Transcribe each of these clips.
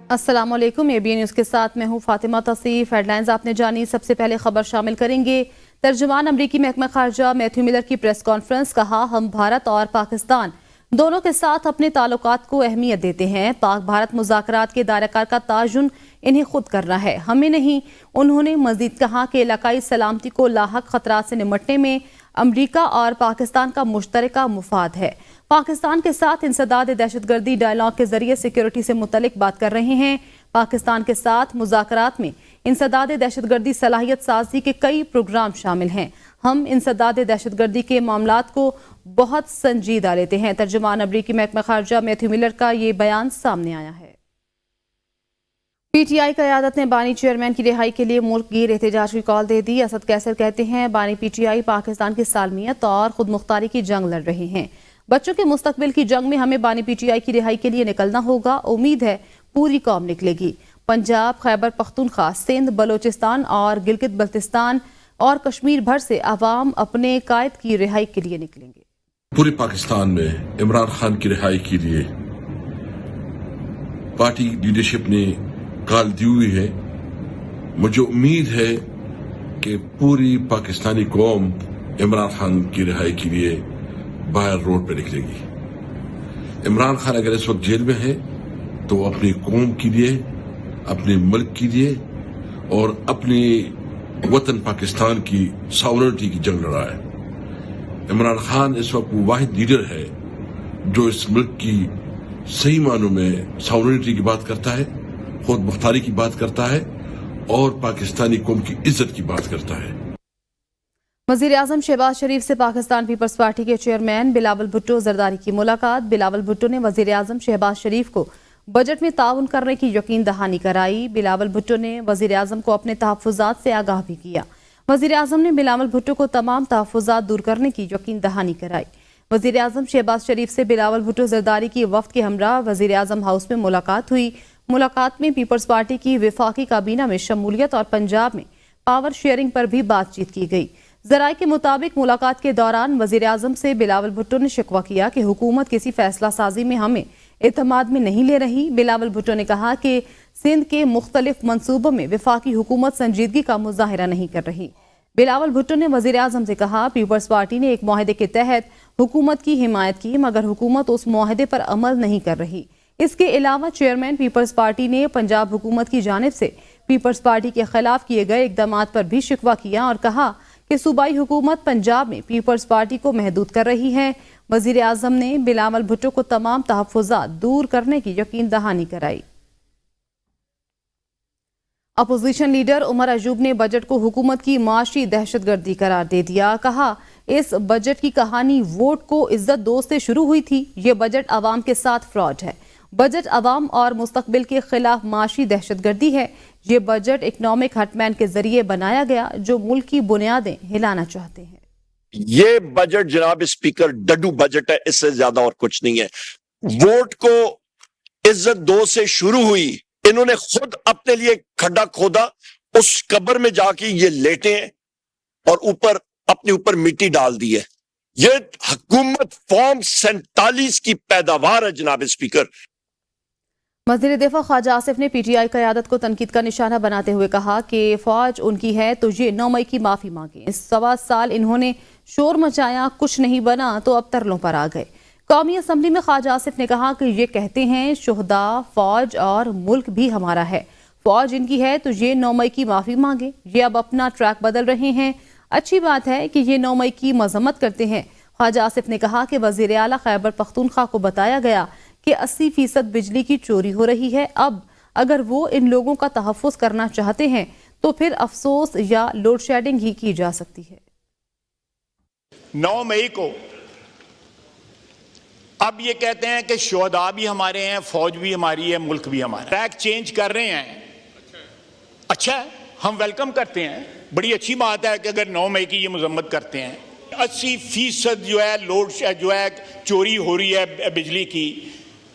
السلام علیکم، ABN news کے ساتھ میں ہوں فاطمہ تصیف۔ ہیڈ لائنز آپ نے جانی، سب سے پہلے خبر شامل کریں گے۔ ترجمان امریکی محکمہ خارجہ میتھیو ملر کی پریس کانفرنس، کہا ہم بھارت اور پاکستان دونوں کے ساتھ اپنے تعلقات کو اہمیت دیتے ہیں۔ پاک بھارت مذاکرات کے دائرہ کار کا تعین انہیں خود کرنا ہے، ہمیں نہیں۔ انہوں نے مزید کہا کہ علاقائی سلامتی کو لاحق خطرات سے نمٹنے میں امریکہ اور پاکستان کا مشترکہ مفاد ہے۔ پاکستان کے ساتھ انسداد دہشت گردی ڈائیلاگ کے ذریعے سیکیورٹی سے متعلق بات کر رہے ہیں۔ پاکستان کے ساتھ مذاکرات میں انسداد دہشت گردی صلاحیت سازی کے کئی پروگرام شامل ہیں۔ ہم انسداد دہشت گردی کے معاملات کو بہت سنجیدہ لیتے ہیں۔ ترجمان امریکی محکمہ خارجہ میتھیو ملر کا یہ بیان سامنے آیا ہے۔ PTI قیادت نے بانی چیئرمین کی رہائی کے لیے ملک گیر احتجاج کی کال دے دی۔ اسد کیسر کہتے ہیں بانی PTI پاکستان کی سالمیت اور خود مختاری کی جنگ لڑ رہے ہیں۔ بچوں کے مستقبل کی جنگ میں ہمیں بانی PTI کی رہائی کے لیے نکلنا ہوگا۔ امید ہے پوری قوم نکلے گی۔ پنجاب، خیبر پختونخوا، سندھ، بلوچستان اور گلگت بلتستان اور کشمیر بھر سے عوام اپنے قائد کی رہائی کے لیے نکلیں گے۔ پورے پاکستان میں عمران خان کی رہائی کے لیے پارٹی لیڈرشپ نے کال دی ہوئی ہے۔ مجھے امید ہے کہ پوری پاکستانی قوم عمران خان کی رہائی کے لیے باہر روڈ پہ نکلے گی۔ عمران خان اگر اس وقت جیل میں ہے تو اپنی قوم کے لیے، اپنے ملک کے لیے اور اپنے وطن پاکستان کی ساورنٹی کی جنگ لڑا ہے۔ عمران خان اس وقت وہ واحد لیڈر ہے جو اس ملک کی صحیح معنوں میں ساورنٹی کی بات کرتا ہے، خود مختاری کی بات کرتا ہے اور پاکستانی قوم کی عزت کی بات کرتا ہے۔ وزیر اعظم شہباز شریف سے پاکستان پیپلز پارٹی کے چیئرمین بلاول بھٹو زرداری کی ملاقات۔ بلاول بھٹو نے وزیر اعظم شہباز شریف کو بجٹ میں تعاون کرنے کی یقین دہانی کرائی۔ بلاول بھٹو نے وزیر اعظم کو اپنے تحفظات سے آگاہ بھی کیا۔ وزیر اعظم نے بلاول بھٹو کو تمام تحفظات دور کرنے کی یقین دہانی کرائی۔ وزیر اعظم شہباز شریف سے بلاول بھٹو زرداری کی وفد کے ہمراہ وزیر اعظم ہاؤس میں ملاقات ہوئی۔ ملاقات میں پیپلز پارٹی کی وفاقی کابینہ میں شمولیت اور پنجاب میں پاور شیئرنگ پر بھی بات چیت کی گئی۔ ذرائع کے مطابق ملاقات کے دوران وزیر اعظم سے بلاول بھٹو نے شکوہ کیا کہ حکومت کسی فیصلہ سازی میں ہمیں اعتماد میں نہیں لے رہی۔ بلاول بھٹو نے کہا کہ سندھ کے مختلف منصوبوں میں وفاقی حکومت سنجیدگی کا مظاہرہ نہیں کر رہی۔ بلاول بھٹو نے وزیر اعظم سے کہا پیپلز پارٹی نے ایک معاہدے کے تحت حکومت کی حمایت کی، مگر حکومت اس معاہدے پر عمل نہیں کر رہی۔ اس کے علاوہ چیئرمین پیپلز پارٹی نے پنجاب حکومت کی جانب سے پیپلز پارٹی کے خلاف کیے گئے اقدامات پر بھی شکوہ کیا اور کہا کہ صوبائی حکومت پنجاب میں پیپلز پارٹی کو محدود کر رہی ہے۔ وزیر اعظم نے بلاول بھٹو کو تمام تحفظات دور کرنے کی یقین دہانی کرائی۔ اپوزیشن لیڈر عمر ایوب نے بجٹ کو حکومت کی معاشی دہشت گردی قرار دے دیا۔ کہا اس بجٹ کی کہانی ووٹ کو عزت دوست سے شروع ہوئی تھی، یہ بجٹ عوام کے ساتھ فراڈ ہے۔ بجٹ عوام اور مستقبل کے خلاف معاشی دہشت گردی ہے۔ یہ بجٹ اکنامک ہٹ مین کے ذریعے بنایا گیا جو ملک کی بنیادیں ہلانا چاہتے ہیں۔ یہ بجٹ جناب اسپیکر ڈڈو بجٹ ہے، اس سے زیادہ اور کچھ نہیں ہے۔ ووٹ کو عزت دو سے شروع ہوئی، انہوں نے خود اپنے لیے کھڈا کھودا، اس قبر میں جا کے یہ لیٹے ہیں اور اپنے اوپر مٹی ڈال دی ہے۔ یہ حکومت فارم 47 کی پیداوار ہے جناب اسپیکر۔ وزیر دفاع خواجہ آصف نے PTI قیادت کو تنقید کا نشانہ بناتے ہوئے کہا کہ فوج ان کی ہے تو یہ 9 مئی کی معافی مانگیں۔ 1.25 سال انہوں نے شور مچایا، کچھ نہیں بنا تو اب ترلوں پر آ گئے۔ قومی اسمبلی میں خواجہ آصف نے کہا کہ یہ کہتے ہیں شہداء، فوج اور ملک بھی ہمارا ہے، فوج ان کی ہے تو یہ 9 مئی کی معافی مانگیں۔ یہ اب اپنا ٹریک بدل رہے ہیں، اچھی بات ہے کہ یہ 9 مئی کی مذمت کرتے ہیں۔ خواجہ آصف نے کہا کہ وزیر اعلیٰ خیبر پختونخوا کو بتایا گیا کہ 80% بجلی کی چوری ہو رہی ہے، اب اگر وہ ان لوگوں کا تحفظ کرنا چاہتے ہیں تو پھر افسوس یا لوڈ شیڈنگ ہی کی جا سکتی ہے۔ 9 مئی کو اب یہ کہتے ہیں کہ شہداء بھی ہمارے ہیں، فوج بھی ہماری ہے، ملک بھی ہمارا ہے۔ ٹریک چینج کر رہے ہیں، اچھا ہے، ہم ویلکم کرتے ہیں، بڑی اچھی بات ہے کہ اگر 9 مئی کی یہ مذمت کرتے ہیں۔ 80% جو ہے لوڈ جو ہے چوری ہو رہی ہے بجلی کی،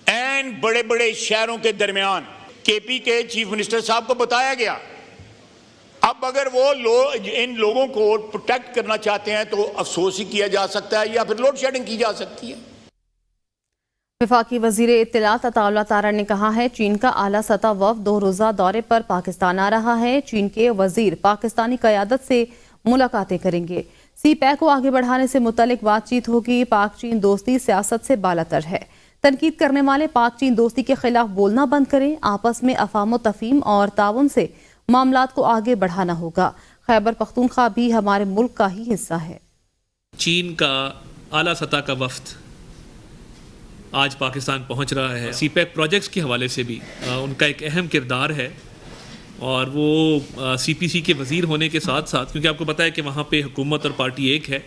این بڑے بڑے شہروں کے درمیان KP کے چیف منسٹر صاحب کو بتایا گیا۔ اب اگر وہ ان لوگوں کو پروٹیکٹ کرنا چاہتے ہیں تو افسوس ہی کیا جا سکتا ہے یا پھر لوڈ شیڈنگ کی جا سکتی ہے۔ वफाकी वजीर इत्तलात अताउल्लाह तारड़ ने कहा है चीन का आला सतह वफ़द 2 रोज़ा दौरे पर पाकिस्तान आ रहा है। चीन के वजीर पाकिस्तानी क़यादत से मुलाकातें करेंगे। CPEC को आगे बढ़ाने से मुतल्लिक बातचीत होगी। पाक चीन दोस्ती सियासत से बालातर है। तनकीद करने वाले पाक चीन दोस्ती के खिलाफ बोलना बंद करें। आपस में अफाम तफहीम और ताउन से मामलात को आगे बढ़ाना होगा। खैबर पख्तूनख्वा भी हमारे मुल्क का ही हिस्सा है। चीन का आला सतह का वफ्द आज पाकिस्तान पहुंच रहा है। CPEC प्रोजेक्ट्स के हवाले से भी उनका एक अहम किरदार है और वो CPC के वज़ीर होने के साथ साथ, क्योंकि आपको पता है कि वहाँ पे हुकूमत और पार्टी एक है,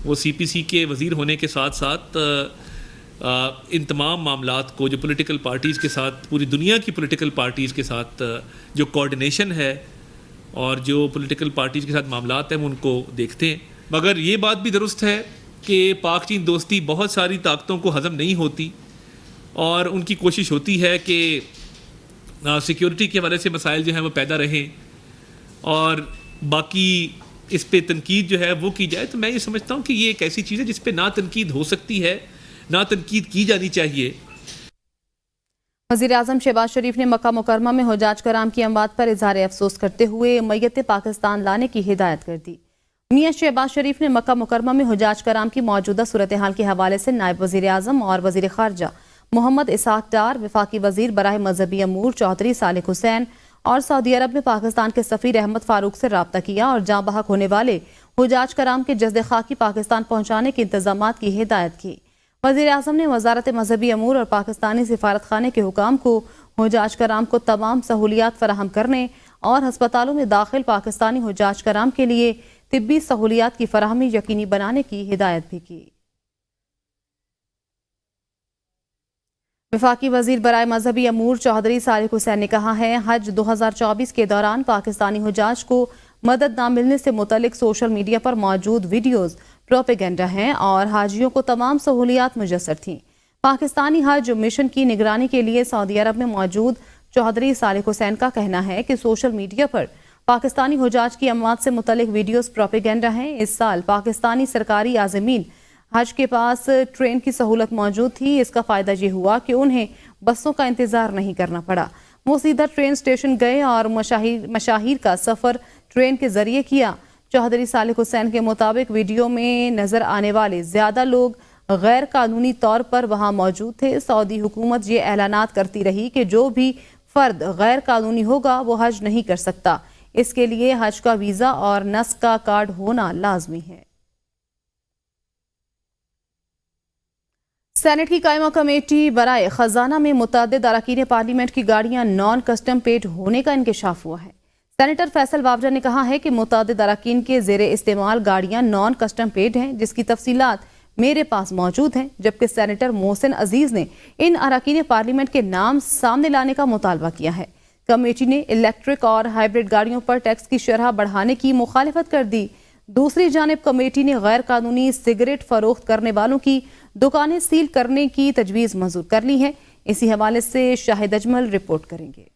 वो CPC के वज़ीर होने के साथ साथ इन तमाम मामलात को जो पॉलिटिकल पार्टीज़ के साथ, पूरी दुनिया की पॉलिटिकल पार्टीज़ के साथ जो कोऑर्डिनेशन है और जो पॉलिटिकल पार्टीज़ के साथ मामलात हैं वो उनको देखते हैं। मगर ये बात भी दुरुस्त है कि पाक चीन दोस्ती बहुत सारी ताकतों को हज़म नहीं होती और उनकी कोशिश होती है कि सिक्योरिटी के हवाले से मसाइल जो हैं वो पैदा रहें और बाकी इस पे तनकीद जो है वो की जाए। तो मैं ये समझता हूँ कि ये एक ऐसी चीज़ है जिस पे ना तनकीद हो सकती है, ना तनकीद की जानी चाहिए। वज़ीर आज़म शहबाज शरीफ ने मक्का मुकरमा में हुज्जाज कराम की अमवात पर इजहार अफसोस करते हुए मैयत पाकिस्तान लाने की हिदायत कर दी। मियां शहबाज शरीफ ने मक्का मुकरमा में हुज्जाज कराम की मौजूदा सूरत हाल के हवाले से नायब वज़ीर आज़म और वज़ीर ख़ारजा मोहम्मद इसहाक डार, वफाकी वज़ीर बराह मजहबी अमूर चौधरी सालिक हुसैन और सऊदी अरब में पाकिस्तान के सफ़ीर अहमद फ़ारूक से रब्ता किया और जाँ बहक होने वाले हुज्जाज कराम के जज़्द खाकी पाकिस्तान पहुँचाने के इंतज़ामात की हिदायत की। वज़ीर आज़म ने वज़ारत मजहबी अमूर और पाकिस्तानी सिफारत खाने के हुकाम को हुज्जाज कराम को तमाम सहूलियात फराहम करने और हस्पतालों में दाखिल पाकिस्तानी हुज्जाज कराम के लिए तिब्बी सहूलियात की फराहमी यकीनी बनाने की हिदायत भी की। वफाकी वज़ीर बराए मजहबी अमूर चौधरी सालिक हुसैन ने कहा है हज 2024 के दौरान पाकिस्तानी हुज्जाज को मदद न मिलने से मुतल्लिक सोशल मीडिया पर मौजूद वीडियोज़ प्रोपेगेंडा हैं और हाजियों को तमाम सहूलियात मुयस्सर थीं। पाकिस्तानी हज मिशन की निगरानी के लिए सऊदी अरब में मौजूद चौधरी सालिक हुसैन का कहना है कि सोशल मीडिया पर पाकिस्तानी हुज्जाज की अमवात से मुतल्लिक वीडियोज़ प्रोपेगेंडा हैं। इस साल पाकिस्तानी सरकारी आज़मीन हज के पास ट्रेन की सहूलत मौजूद थी। इसका फ़ायदा ये हुआ कि उन्हें बसों का इंतज़ार नहीं करना पड़ा। वो सीधा ट्रेन स्टेशन गए और मशाहिर का सफ़र ट्रेन के ज़रिए किया। चौधरी सालिक हुसैन के मुताबिक वीडियो में नज़र आने वाले ज़्यादा लोग गैर कानूनी तौर पर वहाँ मौजूद थे। सऊदी हुकूमत ये ऐलानात करती रही कि जो भी फ़र्द गैर कानूनी होगा वो हज नहीं कर सकता। इसके लिए हज का वीज़ा और नस्क का कार्ड होना लाजमी है। सेनेट की कायमा कमेटी बराए खजाना में मुतअद्दिद अरकान पार्लियामेंट की गाड़ियां नॉन कस्टम पेड होने का इंकशाफ हुआ है। सेनेटर फैसल वावजा ने कहा है कि मुतअद्दिद अरकान के ज़ेरे इस्तेमाल गाड़ियां नॉन कस्टम पेड हैं, जिसकी तफसीलात मेरे पास मौजूद हैं। जबकि सेनेटर मोहसिन अजीज ने इन अरकान पार्लियामेंट के नाम सामने लाने का मुतालबा किया है। कमेटी ने इलेक्ट्रिक और हाइब्रिड गाड़ियों पर टैक्स की शरह बढ़ाने की मुखालिफत कर दी। दूसरी जानिब कमेटी ने गैर कानूनी सिगरेट फरोख्त करने वालों की दुकानें सील करने की तजवीज़ मंजूर कर ली है। इसी हवाले से शाहिद अजमल रिपोर्ट करेंगे।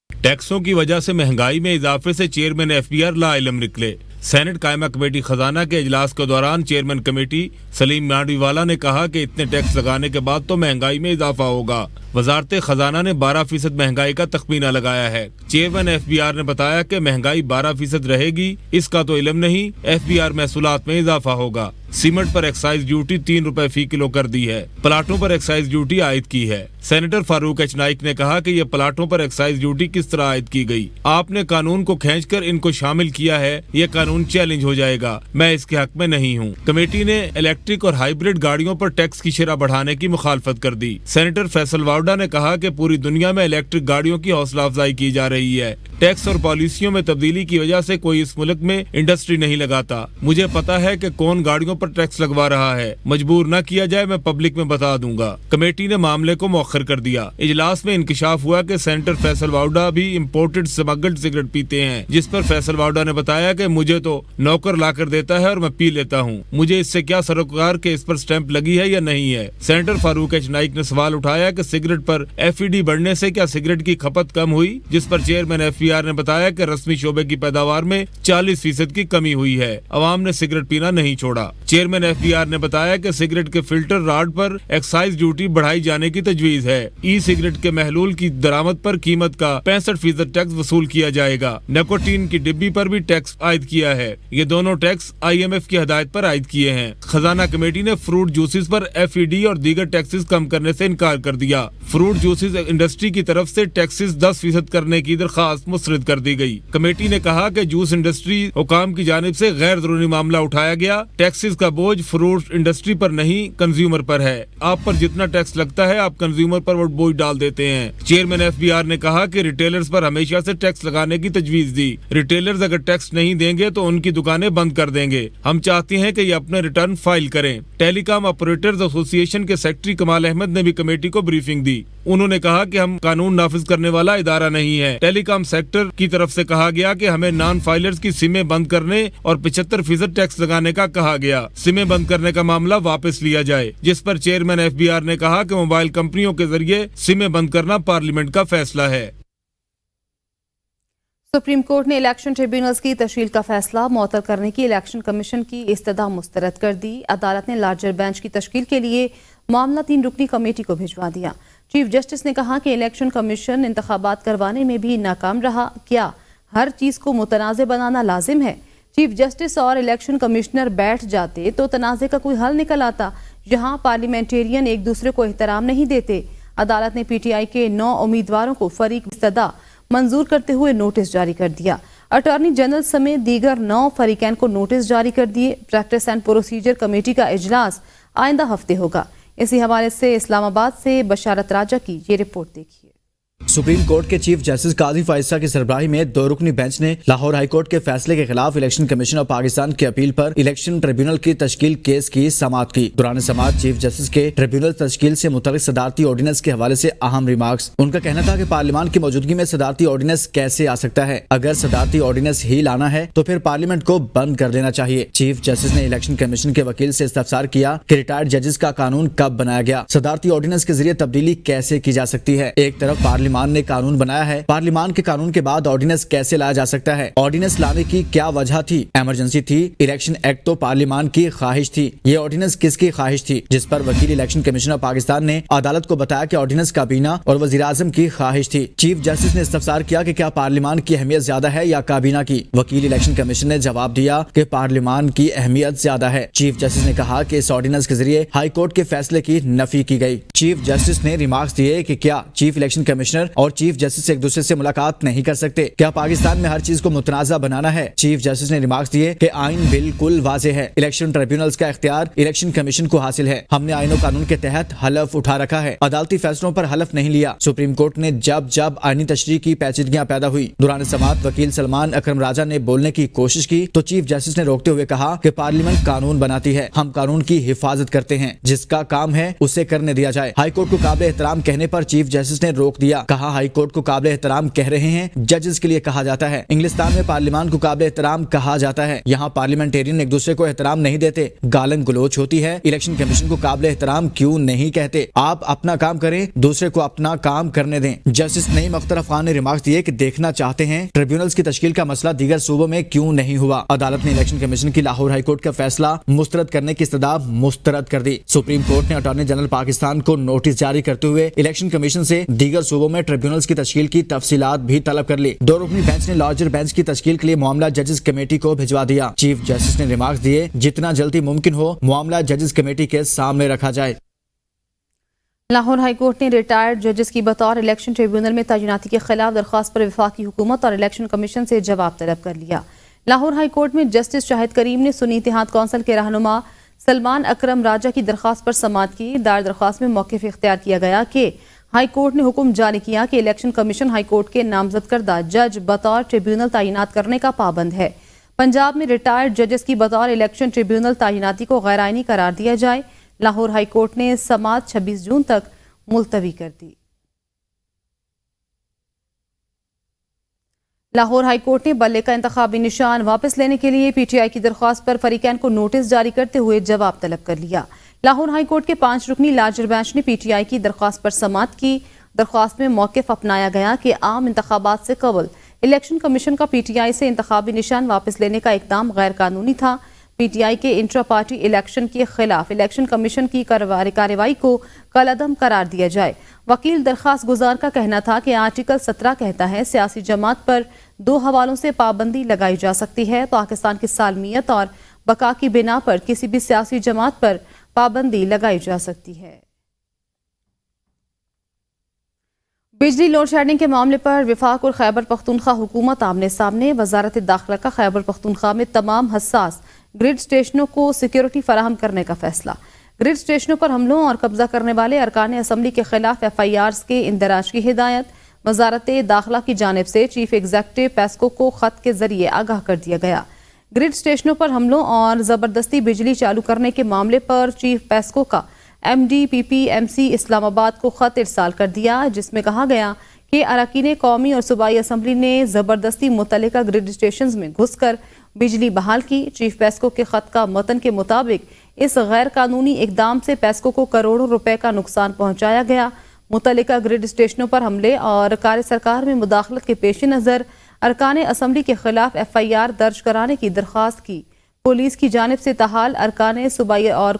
टैक्सों की वजह से महंगाई में इजाफे से चेयरमैन FBR लाइलम निकले। सेनेट कायमा कमेटी खजाना के इजलास के दौरान चेयरमैन कमेटी सलीम मांडवीवाला ने कहा कि इतने टैक्स लगाने के बाद तो महंगाई में इजाफा होगा। वजारत खजाना ने 12% महंगाई का तखमीना लगाया है। चेयरमैन FBR ने बताया कि महंगाई 12% रहेगी, इसका तो इल्म नहीं। FBR महसूलात में इजाफा होगा। सीमेंट पर एक्साइज ड्यूटी 3 रुपए फी किलो कर दी है। प्लाटों पर एक्साइज ड्यूटी आयद की है। सेनेटर फारूक एच नाइक ने कहा कि ये प्लाटों पर एक्साइज ड्यूटी किस तरह आयद की गई। आपने कानून को खींचकर इनको शामिल किया है, ये कानून चैलेंज हो जाएगा। मैं इसके हक में नहीं हूँ। कमेटी ने इलेक्ट्रिक और हाइब्रिड गाड़ियों पर टैक्स की शरह बढ़ाने की मुखालफत कर दी। सेनेटर फैसल वावडा ने कहा कि पूरी दुनिया में इलेक्ट्रिक गाड़ियों की हौसला अफजाई की जा रही है। टैक्स और पॉलिसियों में तब्दीली की वजह से कोई इस मुल्क में इंडस्ट्री नहीं लगाता। मुझे पता है कि कौन गाड़ियों पर टैक्स लगवा रहा है। मजबूर न किया जाए, मैं पब्लिक में बता दूंगा। कमेटी ने मामले को मौखर कर दिया। इजलास में इंकशाफ हुआ कि सेनेटर फैसल वावडा भी इम्पोर्टेड स्मगल्ड सिगरेट पीते हैं, जिस पर फैसल वावडा ने बताया कि मुझे तो नौकर लाकर देता है और मैं पी लेता हूँ। मुझे इससे क्या सरोकार के इस पर स्टैंप लगी है या नहीं है। सेनेटर फारूक एच नाइक ने सवाल उठाया कि सिगरेट पर FED बढ़ने से क्या सिगरेट की खपत कम हुई, जिस पर चेयरमैन FBR ने बताया कि रस्मी शोबे की पैदावार में 40% की कमी हुई है। अवाम ने सिगरेट पीना नहीं छोड़ा। चेयरमैन FBR ने बताया कि सिगरेट के फिल्टर राड पर एक्साइज ड्यूटी बढ़ाई जाने की तजवीज है। ई सिगरेट के महलूल की दरामद पर कीमत का 65% टैक्स वसूल किया जाएगा। निकोटीन की डिब्बी पर भी टैक्स आयद किया है। ये दोनों टैक्स IMF की हदायत पर आयद किए हैं। खजाना कमेटी ने फ्रूट जूसेस पर FED और दीगर टैक्सेस कम करने से इनकार कर दिया। फ्रूट जूसेस इंडस्ट्री की तरफ से टैक्सेस 10% करने की दरखास्त मुस्तरद कर दी गई। कमेटी ने कहा कि जूस इंडस्ट्री हुकाम की जानिब से गैर जरूरी मामला उठाया गया। टैक्सेस का बोझ फ्रूट इंडस्ट्री पर नहीं, कंज्यूमर पर है। आप पर जितना टैक्स लगता है आप कंज्यूमर पर वो बोझ डाल देते हैं। चेयरमैन FBR ने कहा कि रिटेलर्स पर हमेशा से टैक्स लगाने की तजवीज दी। रिटेलर्स अगर टैक्स नहीं देंगे तो उनकी दुकानें बंद कर देंगे। हम चाहते हैं कि ये अपने रिटर्न फाइल करें। टेलीकॉम ऑपरेटर्स एसोसिएशन के सेक्रेटरी कमाल अहमद ने भी कमेटी को ब्रीफिंग दी। उन्होंने कहा कि हम कानून नाफिज करने वाला इदारा नहीं है। टेलीकॉम सेक्टर की तरफ से कहा गया कि हमें नॉन फाइलर्स की सिमें बंद करने और 75% टैक्स लगाने का कहा गया। सिमें बंद करने का मामला वापस लिया जाए, जिस पर चेयरमैन FBR ने कहा कि मोबाइल कंपनियों के जरिए सिमें बंद करना पार्लियामेंट का फैसला है। सुप्रीम कोर्ट ने इलेक्शन ट्रिब्यूनल्स की तश्कील का फैसला मुअत्तल करने की इलेक्शन कमीशन की इस्तदा मुस्तरद कर दी। अदालत ने लार्जर बेंच की तश्कील के लिए मामला 3 रुकनी कमेटी को भिजवा दिया। चीफ जस्टिस ने कहा कि इलेक्शन कमीशन इंतखाबात करवाने में भी नाकाम रहा। क्या हर चीज़ को मुतनाज़े बनाना लाजिम है? चीफ जस्टिस और इलेक्शन कमिश्नर बैठ जाते तो तनाज़े का कोई हल निकल आता। यहाँ पार्लियामेंटेरियन एक दूसरे को एहतराम नहीं देते। अदालत ने PTI के 9 उम्मीदवारों को फरीक इस्तदा मंजूर करते हुए नोटिस जारी कर दिया। अटॉर्नी जनरल समेत दीगर 9 फरीकैन को नोटिस जारी कर दिए। प्रैक्टिस एंड प्रोसीजर कमेटी का इजलास आइंदा हफ्ते होगा। इसी हवाले से इस्लामाबाद से बशारत राजा की ये रिपोर्ट देखिए। सुप्रीम कोर्ट के चीफ जस्टिस काजी फाइजा की सरबराही में 2 रुकनी बेंच ने लाहौर हाई कोर्ट के फैसले के खिलाफ इलेक्शन कमीशन ऑफ पाकिस्तान की अपील पर इलेक्शन ट्रिब्यूनल की तश्कील केस की समाअत की। दौरान समाअत चीफ जस्टिस के ट्रिब्यूनल तश्कील से मुतल्लिक सदारती ऑर्डिनेंस के हवाले से अहम रिमार्क्स। उनका कहना था कि पार्लियामान की मौजूदगी में सदारती ऑर्डिनेंस कैसे आ सकता है? अगर सदारती ऑर्डिनेंस ही लाना है तो फिर पार्लियामेंट को बंद कर देना चाहिए। चीफ जस्टिस ने इलेक्शन कमीशन के वकील से इस्तफसार किया कि रिटायर्ड जजेस का कानून कब बनाया गया? सदारती ऑर्डिनेंस के जरिए तब्दीली कैसे की जा सकती है? एक तरफ पार्लियामान ने कानून बनाया है, पार्लियामान के कानून के बाद ऑर्डिनेंस कैसे लाया जा सकता है? ऑर्डिनेंस लाने की क्या वजह थी? इमरजेंसी थी? इलेक्शन एक्ट तो पार्लियामान की ख्वाहिश थी। ये ऑर्डिनेंस किसकी ख्वाहिश थी? जिस पर वकील इलेक्शन कमीशन ऑफ पाकिस्तान ने अदालत को बताया कि ऑर्डिनेंस काबीना और वजीर आजम की ख्वाहिश थी। चीफ जस्टिस ने इस्तफसार किया कि क्या पार्लियामान की अहमियत ज्यादा है या काबीना की? वकील इलेक्शन कमीशन ने जवाब दिया कि पार्लियामान की अहमियत ज्यादा है। चीफ जस्टिस ने कहा कि इस ऑर्डिनेंस के जरिए हाई कोर्ट के फैसले की नफी की गई। चीफ जस्टिस ने रिमार्क्स दिए कि क्या चीफ इलेक्शन कमिश्नर और चीफ जस्टिस एक दूसरे से मुलाकात नहीं कर सकते? क्या पाकिस्तान में हर चीज को मुतनाज़ा बनाना है? चीफ जस्टिस ने रिमार्क्स दिए कि आइन बिल्कुल वाज़े है। इलेक्शन ट्रिब्यूनल्स का इख्तियार इलेक्शन कमीशन को हासिल है। हमने आइन और कानून के तहत हलफ उठा रखा है, अदालती फैसलों पर हलफ नहीं लिया। सुप्रीम कोर्ट ने जब जब आइनी तशरीह की पेचीदगियां पैदा हुई, दौरान समाअत वकील सलमान अकरम राजा ने बोलने की कोशिश की तो चीफ जस्टिस ने रोकते हुए कहा कि पार्लियामेंट कानून बनाती है, हम कानून की हिफाजत करते हैं, जिसका काम है उसे करने दिया जाए। हाई कोर्ट को काबिल एहतराम कहने पर चीफ जस्टिस ने रोक दिया। कहा हाई कोर्ट को काबिल एहतराम कह रहे हैं, जजेस के लिए कहा जाता है। इंग्लिस्तान में पार्लियामान को काबिल एहतराम कहा जाता है, यहाँ पार्लियामेंटेरियन एक दूसरे को एहतराम नहीं देते, गालन गलोच होती है। इलेक्शन कमीशन को काबिल एहतराम क्यों नहीं कहते? आप अपना काम करें, दूसरे को अपना काम करने दें। जस्टिस नईम अख्तर अफगान ने रिमार्क्स दिए कि देखना चाहते हैं ट्रिब्यूनल्स की तश्कील का मसला दीगर सूबों में क्यों नहीं हुआ। अदालत ने इलेक्शन कमीशन की लाहौर हाई कोर्ट का फैसला मुस्तरद करने की इस्तदा मुस्तरद कर दी। सुप्रीम कोर्ट ने अटॉर्नी जनरल पाकिस्तान को नोटिस जारी करते हुए इलेक्शन कमीशन से दीगर सूबों में ट्रिब्यूनल्स की तश्कील की तफसीलात भी तलब कर ली। 2 रुकनी बेंच ने लार्जर बेंच की तश्कील के लिए मामला जजेस कमेटी को भिजवा दिया। चीफ जस्टिस ने रिमार्क्स दिए जितना जल्दी मुमकिन हो मामला जजेस कमेटी के सामने रखा जाए। लाहौर हाई कोर्ट ने रिटायर्ड जजेस की बतौर इलेक्शन ट्रिब्यूनल में तैनाती के खिलाफ दरख्वास्त पर वफाकी हुकूमत और इलेक्शन कमीशन से जवाब तलब कर लिया। लाहौर हाई कोर्ट में जस्टिस शाहिद करीम ने सुन्नी इत्तेहाद कौंसिल के रहनुमा सलमान अकरम राजा की दरख्वास्त पर समाअत की। दायर दरख्वास्त में मौक़िफ़ इख्तियार किया गया कि हाई कोर्ट ने हुक्म जारी किया कि इलेक्शन कमीशन हाई कोर्ट के नामजद करदा जज बतौर ट्रिब्यूनल तैनात करने का पाबंद है। पंजाब में रिटायर्ड जजेस की बतौर इलेक्शन ट्रिब्यूनल तैनाती को गैर आइनी करार दिया जाए। लाहौर हाई कोर्ट ने समाअत 26 जून तक मुलतवी कर दी। लाहौर हाई कोर्ट ने बल्ले का इंतखाबी निशान वापस लेने के लिए PTI की दरख्वास्त पर फरीकैन को नोटिस जारी करते हुए जवाब तलब कर लिया। लाहौर हाई कोर्ट के 5 रुकनी लार्जर बेंच ने PTI की दरख्वास्त पर समाअत की। दरख्वास्त में मौक़िफ़ अपनाया गया कि आम इंतखाबात से कबल इलेक्शन कमीशन का PTI से इंतखाबी निशान वापस लेने का इक़दाम गैर कानूनी था। پی ٹی آئی کے انٹرا پارٹی الیکشن کے خلاف الیکشن کمیشن کی کارروائی کو کالعدم قرار دیا جائے۔ وکیل درخواست گزار کا کہنا تھا کہ آرٹیکل 17 کہتا ہے سیاسی جماعت پر 2 حوالوں سے پابندی لگائی جا سکتی ہے۔ پاکستان کی سالمیت اور بقا کی بنا پر کسی بھی سیاسی جماعت پر پابندی لگائی جا سکتی ہے۔ بجلی لوڈ شیڈنگ کے معاملے پر وفاق اور خیبر پختونخوا حکومت آمنے سامنے۔ وزارت داخلہ کا خیبر پختونخوا میں تمام حساس گرڈ اسٹیشنوں کو سیکیورٹی فراہم کرنے کا فیصلہ۔ گرڈ اسٹیشنوں پر حملوں اور قبضہ کرنے والے ارکان اسمبلی کے خلاف FIRs کے اندراج کی ہدایت۔ وزارت داخلہ کی جانب سے چیف ایگزیکٹو پیسکو کو خط کے ذریعے آگاہ کر دیا گیا۔ گرڈ اسٹیشنوں پر حملوں اور زبردستی بجلی چالو کرنے کے معاملے پر چیف پیسکو کا MDPPMC اسلام آباد کو خط ارسال کر دیا، جس میں کہا گیا کہ اراکین قومی اور صوبائی اسمبلی نے زبردستی متعلقہ گرڈ اسٹیشنز میں گھس کر بجلی بحال کی۔ چیف پیسکو کے خط کا متن کے مطابق اس غیر قانونی اقدام سے پیسکو کو کروڑوں روپے کا نقصان پہنچایا گیا۔ متعلقہ گرڈ اسٹیشنوں پر حملے اور کار سرکار میں مداخلت کے پیش نظر ارکان اسمبلی کے خلاف FIR درج کرانے کی درخواست کی۔ پولیس کی جانب سے تاحال ارکان صوبائی اور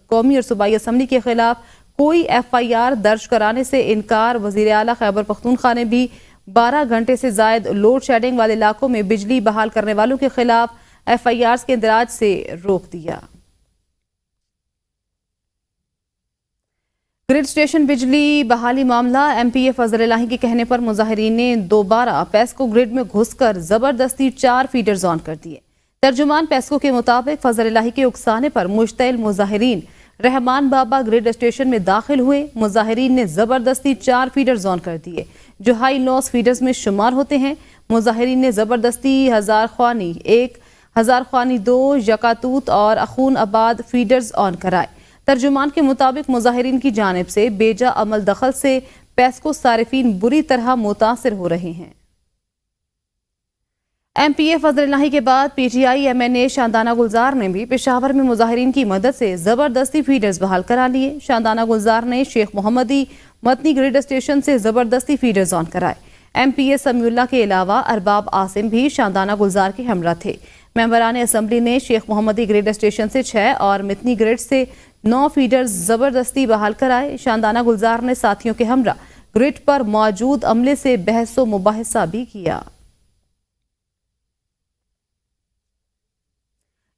قومی اور صوبائی اسمبلی کے خلاف کوئی FIR درج کرانے سے انکار۔ وزیر اعلیٰ خیبر پختونخوا نے بھی 12 گھنٹے سے زائد لوڈ شیڈنگ والے علاقوں میں بجلی بحال کرنے والوں کے خلاف FIRs کے اندراج سے روک دیا۔ گرڈ اسٹیشن بجلی بحالی معاملہ MPA فضل الہی کے کہنے پر مظاہرین نے دوبارہ پیسکو گرڈ میں گھس کر زبردستی 4 فیڈرز آن کر دیے۔ ترجمان پیسکو کے مطابق فضل الہی کے اکسانے پر مشتعل مظاہرین رحمان بابا گرڈ اسٹیشن میں داخل ہوئے۔ مظاہرین نے زبردستی 4 فیڈرز آن کر دیے جو ہائی لاس فیڈرز میں شمار ہوتے ہیں۔ مظاہرین نے زبردستی 1000 خوانی 1، 1000 خوانی 2، یکاتوت اور اخون آباد فیڈرز آن کرائے۔ ترجمان کے مطابق مظاہرین کی جانب سے بیجا عمل دخل سے پیسکو صارفین بری طرح متاثر ہو رہے ہیں۔ MPA فضل الہی کے بعد PTI MNA شاندانہ گلزار نے بھی پشاور میں مظاہرین کی مدد سے زبردستی فیڈرز بحال کرا لیے۔ شاندانہ گلزار نے شیخ محمدی متنی گرڈ اسٹیشن سے زبردستی فیڈرز آن کرائے۔ MPA سمیع اللہ کے علاوہ ارباب عاصم بھی شاندانہ گلزار کے ہمراہ تھے۔ ممبران اسمبلی نے شیخ محمدی گرڈ اسٹیشن سے 6 اور متنی گرڈ سے 9 فیڈرز زبردستی بحال کرائے۔ شاندانہ گلزار نے ساتھیوں کے ہمراہ گرڈ پر موجود عملے سے بحث و مباحثہ بھی کیا۔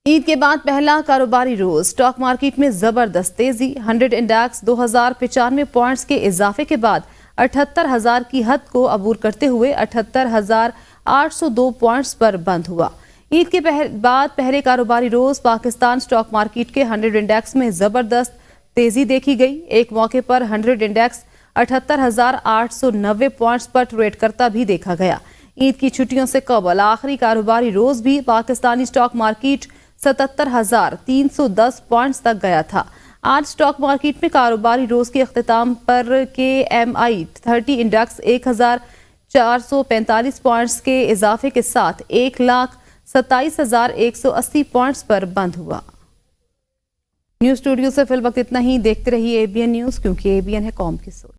عید کے بعد پہلا کاروباری روز سٹاک مارکیٹ میں زبردست تیزی۔ 100 انڈیکس 2095 پوائنٹس کے اضافے کے بعد 78,000 کی حد کو عبور کرتے ہوئے 78,802 پوائنٹس پر بند ہوا۔ عید کے بعد پہلے کاروباری روز پاکستان سٹاک مارکیٹ کے 100 انڈیکس میں زبردست تیزی دیکھی گئی۔ ایک موقع پر 100 انڈیکس 78,890 پوائنٹس پر ٹریڈ کرتا بھی دیکھا گیا۔ عید کی چھٹیوں سے قبل آخری کاروباری روز بھی پاکستانی سٹاک مارکیٹ 77,310 پوائنٹس تک گیا تھا۔ آج سٹاک مارکیٹ میں کاروباری روز کے اختتام پر KMI 30 انڈیکس 1,445 پوائنٹس کے اضافے کے ساتھ 1,27,180 پوائنٹس پر بند ہوا۔ نیوز اسٹوڈیو سے فی الوقت اتنا ہی۔ دیکھتے رہیے ABN نیوز، کیونکہ ABN ہے قوم کی سوچ۔